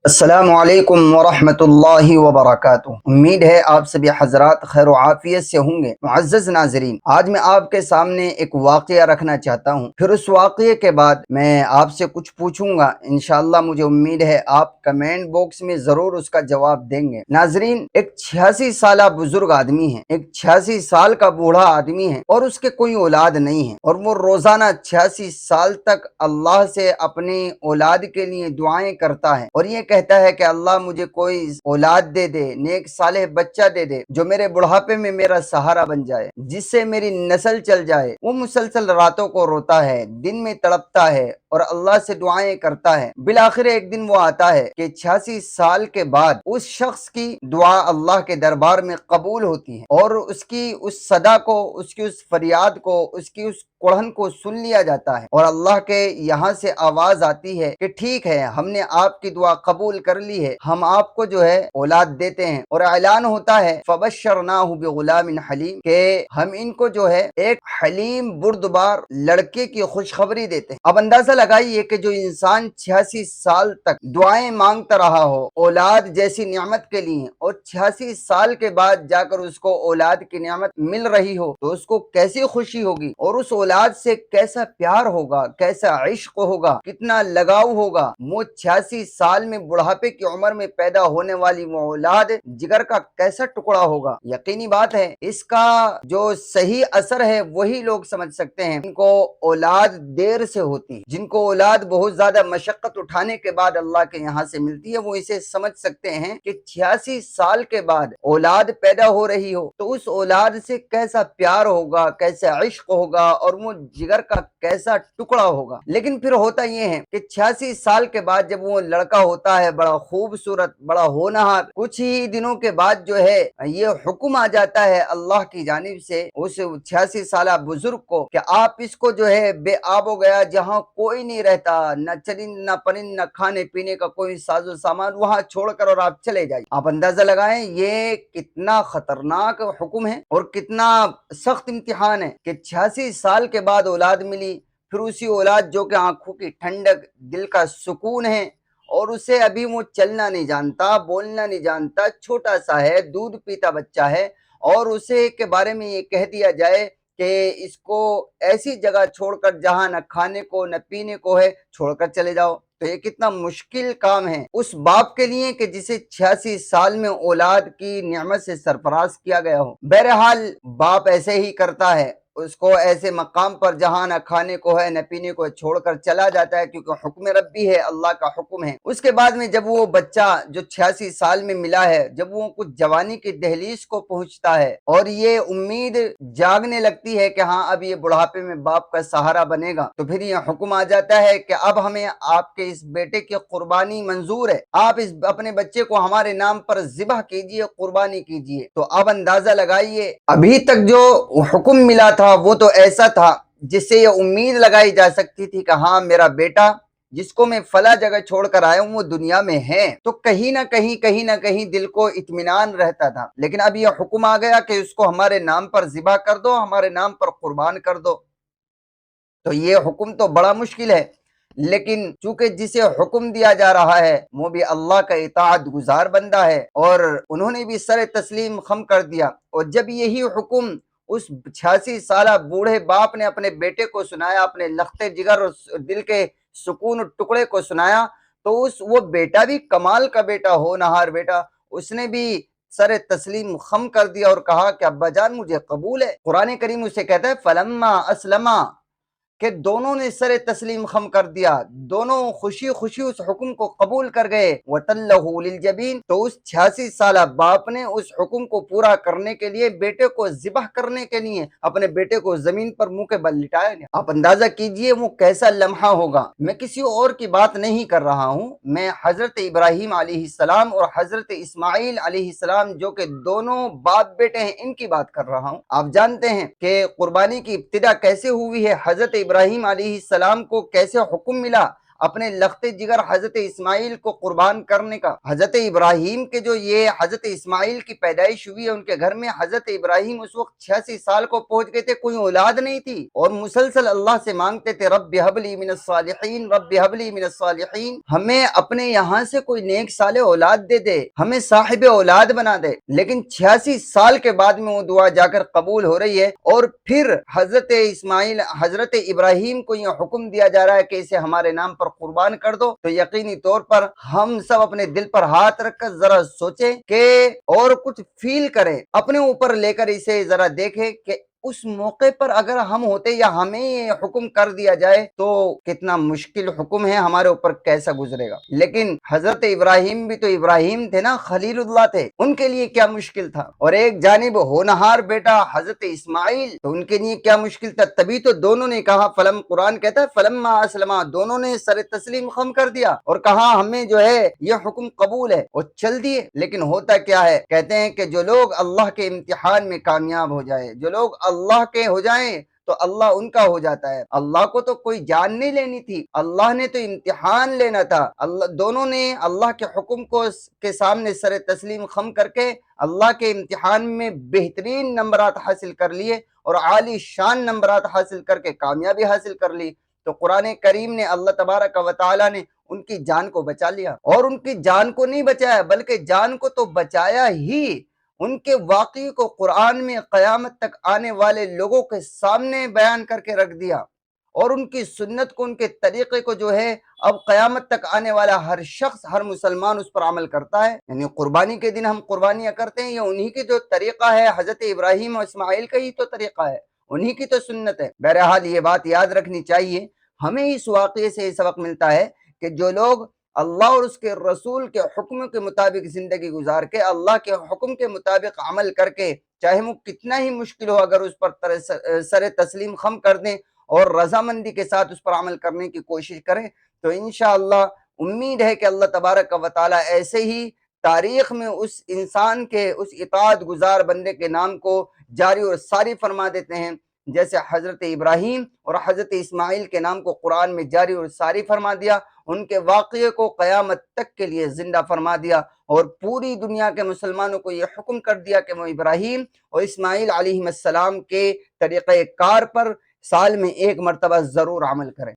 अस्सलामुअलैकुम वरहमतुल्लाहि वबरकातुह। उम्मीद है आप सभी हजरात खैर व आफियत से होंगे। मुअज़्ज़ज़ नाज़रीन, आज मैं आपके सामने एक वाक़या रखना चाहता हूँ। फिर उस वाक़ये के बाद मैं आपसे कुछ पूछूंगा। इंशाअल्लाह मुझे उम्मीद है आप कमेंट बॉक्स में ज़रूर उसका जवाब देंगे। नाज़रीन, एक 86 साला बुजुर्ग आदमी है, एक 86 साल का बूढ़ा आदमी है और उसके कोई औलाद नहीं है, और वो रोज़ाना 86 साल तक अल्लाह से अपनी औलाद के लिए दुआएं करता है और ये कहता है कि अल्लाह मुझे कोई औलाद दे दे, नेक सालेह बच्चा दे दे जो मेरे बुढ़ापे में मेरा सहारा बन जाए, जिससे मेरी नस्ल चल जाए। वो मुसलसल रातों को रोता है, दिन में तड़पता है और अल्लाह से दुआएं करता है। बिलाखिर एक दिन वो आता है कि 86 साल के बाद उस शख्स की दुआ अल्लाह के दरबार में कबूल होती है और उसकी उस सदा को, उसकी उस फरियाद को, उसकी उस कुड़हन को सुन लिया जाता है और अल्लाह के यहाँ से आवाज आती है कि ठीक है, हमने आपकी दुआ कबूल कर ली है, हम आपको जो है औलाद देते हैं। और ऐलान होता है फबश्शरनाहु बिगुलामिन हलीम, के हम इनको जो है एक हलीम बुर्दबार लड़के की खुशखबरी देते हैं। अब अंदाजा लगाइए कि जो इंसान 86 साल तक दुआएं मांगता रहा हो औलाद जैसी नियामत के लिए और 86 साल के बाद जाकर उसको औलाद की नियामत मिल रही हो तो उसको कैसी खुशी होगी और उस औलाद से कैसा प्यार होगा, कैसा इश्क होगा, कितना लगाव होगा। वो 86 साल में बुढ़ापे की उम्र में पैदा होने वाली वो औलाद जिगर का कैसा टुकड़ा होगा। यकीनी बात है, इसका जो सही असर है वही लोग समझ सकते हैं जिनको औलाद देर से होती है, जिनको औलाद बहुत ज्यादा मशक्कत उठाने के बाद अल्लाह के यहाँ से मिलती है, वो इसे समझ सकते हैं कि 86 साल के बाद औलाद पैदा हो रही हो तो उस औलाद से कैसा प्यार होगा, कैसा इश्क होगा और वो जिगर का कैसा टुकड़ा होगा। लेकिन फिर होता ये है कि 86 साल के बाद जब वो लड़का होता है बड़ा खूबसूरत, बड़ा होनहार, कुछ ही दिनों के बाद जो है ये हुक्म आ जाता है अल्लाह की जानिब से उस 86 साल बुजुर्ग को कि आप इसको जो है बेआबो गया, जहाँ कोई नहीं रहता, न चरिंद न परिंद न खाने पीने का कोई साजो सामान, वहां छोड़कर और आप चले जाइए। आप अंदाजा लगाएं ये कितना खतरनाक हुक्म है और कितना सख्त इम्तिहान है कि 86 साल के बाद औलाद मिली, फिर उसी औलाद जो कि आंखों की ठंडक, दिल का सुकून है, और उसे अभी वो चलना नहीं जानता, बोलना नहीं जानता, छोटा सा है, दूध पीता बच्चा है, और उसे के बारे में ये कह दिया जाए कि इसको ऐसी जगह छोड़कर जहां न खाने को न पीने को है, छोड़कर चले जाओ। तो ये कितना मुश्किल काम है उस बाप के लिए कि जिसे 86 साल में औलाद की नियमत से सरफराज किया गया हो। बहरहाल बाप ऐसे ही करता है, उसको ऐसे मकाम पर जहां न खाने को है न पीने को है छोड़कर चला जाता है, क्योंकि हुक्म रब्बी है, अल्लाह का हुक्म है। उसके बाद में जब वो बच्चा जो 86 साल में मिला है, जब वो कुछ जवानी की दहलीज को पहुंचता है और ये उम्मीद जागने लगती है कि हाँ अब ये बुढ़ापे में बाप का सहारा बनेगा, तो फिर ये हुक्म आ जाता है कि अब हमें आपके इस बेटे की कुर्बानी मंजूर है, आप इस अपने बच्चे को हमारे नाम पर जिबह कीजिए, कुर्बानी कीजिए। तो अब अंदाजा लगाइए, अभी तक जो हुक्म मिला था वो तो ऐसा था जिससे ये उम्मीद लगाई जा सकती थी कि हाँ मेरा बेटा जिसको मैं फला जगह छोड़कर आया हूँ वो दुनिया में है, तो कहीं ना कहीं दिल को इत्मीनान रहता था। लेकिन अब यह हुक्म आ गया कि उसको हमारे नाम पर जिबा कर दो, हमारे नाम पर कुर्बान कर दो। तो ये हुक्म तो बड़ा मुश्किल है, लेकिन चूंकि जिसे हुक्म दिया जा रहा है वो भी अल्लाह का इताअत गुजार बंदा है और उन्होंने भी सर तस्लीम खम कर दिया। और जब यही हुक्म उस 86 साल बूढ़े बाप ने अपने बेटे को सुनाया, अपने लखते जिगर और दिल के सुकून टुकड़े को सुनाया, तो उस वो बेटा भी कमाल का बेटा, होनहार बेटा, उसने भी सर तस्लीम खम कर दिया और कहा कि अब्बा जान मुझे कबूल है। कुरान करीम उसे कहता है फलम्मा असलमा, कि दोनों ने सर तस्लीम खम कर दिया, दोनों खुशी खुशी उस हुक्म को कबूल कर गए। वतल्लहु लिल जबीन, तो उस 86 साल बाप ने उस हुक्म को पूरा करने के लिए, बेटे को जिबह करने के लिए अपने बेटे को जमीन पर मुंह के बल लिटाया गया। आप अंदाजा कीजिए वो कैसा लम्हा होगा। मैं किसी और की बात नहीं कर रहा हूँ, मैं हजरत इब्राहिम अलैहिस्सलाम और हजरत इस्माइल अलैहिस्सलाम जो कि दोनों बाप बेटे हैं इनकी बात कर रहा हूँ। आप जानते हैं कि कुर्बानी की इब्तिदा कैसे हुई है, हजरत इब्राहिम अलैहिस्सलाम को कैसे हुक्म मिला اپنے لخت جگر حضرت اسماعیل کو قربان کرنے کا۔ حضرت ابراہیم کے جو یہ حضرت اسماعیل کی پیدائش ہوئی ہے ان کے گھر میں، حضرت ابراہیم اس وقت 86 سال کو پہنچ گئے تھے، کوئی اولاد نہیں تھی، اور مسلسل اللہ سے مانگتے تھے رب ہب لی من الصالحین، رب ہب لی من الصالحین، ہمیں اپنے یہاں سے کوئی نیک صالح اولاد دے دے، ہمیں صاحب اولاد بنا دے۔ لیکن 86 سال کے بعد میں وہ دعا جا کر قبول ہو رہی ہے، اور پھر حضرت اسماعیل حضرت ابراہیم کو یہ حکم دیا جا رہا ہے کہ اسے ہمارے نام پر قربان کر دو۔ تو یقینی طور پر ہم سب اپنے دل پر ہاتھ رکھ کر ذرا سوچیں کہ اور کچھ فیل کریں، اپنے اوپر لے کر اسے ذرا دیکھیں کہ اس موقع پر اگر ہم ہوتے یا ہمیں یہ حکم کر دیا جائے تو کتنا مشکل حکم ہے، ہمارے اوپر کیسا گزرے گا۔ لیکن حضرت ابراہیم بھی تو ابراہیم تھے نا، خلیل اللہ تھے، ان کے لیے کیا مشکل تھا، اور ایک جانب ہونہار بیٹا حضرت اسماعیل، تو ان کے لیے کیا مشکل تھا۔ تبھی تو دونوں نے کہا، قرآن کہتا ہے فلما اسلما، دونوں نے سر تسلیم خم کر دیا اور کہا ہمیں جو ہے یہ حکم قبول ہے، اور چل دیے۔ لیکن ہوتا کیا ہے، کہتے ہیں کہ جو لوگ اللہ کے امتحان میں کامیاب ہو جائے، جو لوگ اللہ کے ہو جائیں تو اللہ ان کا ہو جاتا ہے۔ اللہ کو تو کوئی جان نہیں لینی تھی، اللہ نے تو امتحان لینا تھا۔ دونوں نے اللہ کے حکم کو کے سامنے سر تسلیم خم کر کے اللہ کے امتحان میں بہترین نمبرات حاصل کر لیے، اور عالی شان نمبرات حاصل کر کے کامیابی حاصل کر لی۔ تو قرآن کریم نے، اللہ تبارک و تعالیٰ نے ان کی جان کو بچا لیا، اور ان کی جان کو نہیں بچایا بلکہ جان کو تو بچایا ہی، ان کے واقعے کو قرآن میں قیامت تک آنے والے لوگوں کے سامنے بیان کر کے رکھ دیا، اور ان کی سنت کو، ان کے طریقے کو جو ہے اب قیامت تک آنے والا ہر شخص، ہر مسلمان اس پر عمل کرتا ہے۔ یعنی قربانی کے دن ہم قربانیاں کرتے ہیں، یہ انہی کی جو طریقہ ہے، حضرت ابراہیم اور اسماعیل کا ہی تو طریقہ ہے، انہی کی تو سنت ہے۔ بہرحال یہ بات یاد رکھنی چاہیے، ہمیں اس واقعے سے یہ سبق ملتا ہے کہ جو لوگ اللہ اور اس کے رسول کے حکم کے مطابق زندگی گزار کے، اللہ کے حکم کے مطابق عمل کر کے، چاہے وہ کتنا ہی مشکل ہو، اگر اس پر سر تسلیم خم کر دیں اور رضامندی کے ساتھ اس پر عمل کرنے کی کوشش کریں، تو انشاءاللہ امید ہے کہ اللہ تبارک و تعالیٰ ایسے ہی تاریخ میں اس انسان کے، اس اطاعت گزار بندے کے نام کو جاری اور ساری فرما دیتے ہیں، جیسے حضرت ابراہیم اور حضرت اسماعیل کے نام کو قرآن میں جاری اور ساری فرما دیا، ان کے واقعے کو قیامت تک کے لیے زندہ فرما دیا، اور پوری دنیا کے مسلمانوں کو یہ حکم کر دیا کہ وہ ابراہیم اور اسماعیل علیہ السلام کے طریقہ کار پر سال میں ایک مرتبہ ضرور عمل کریں۔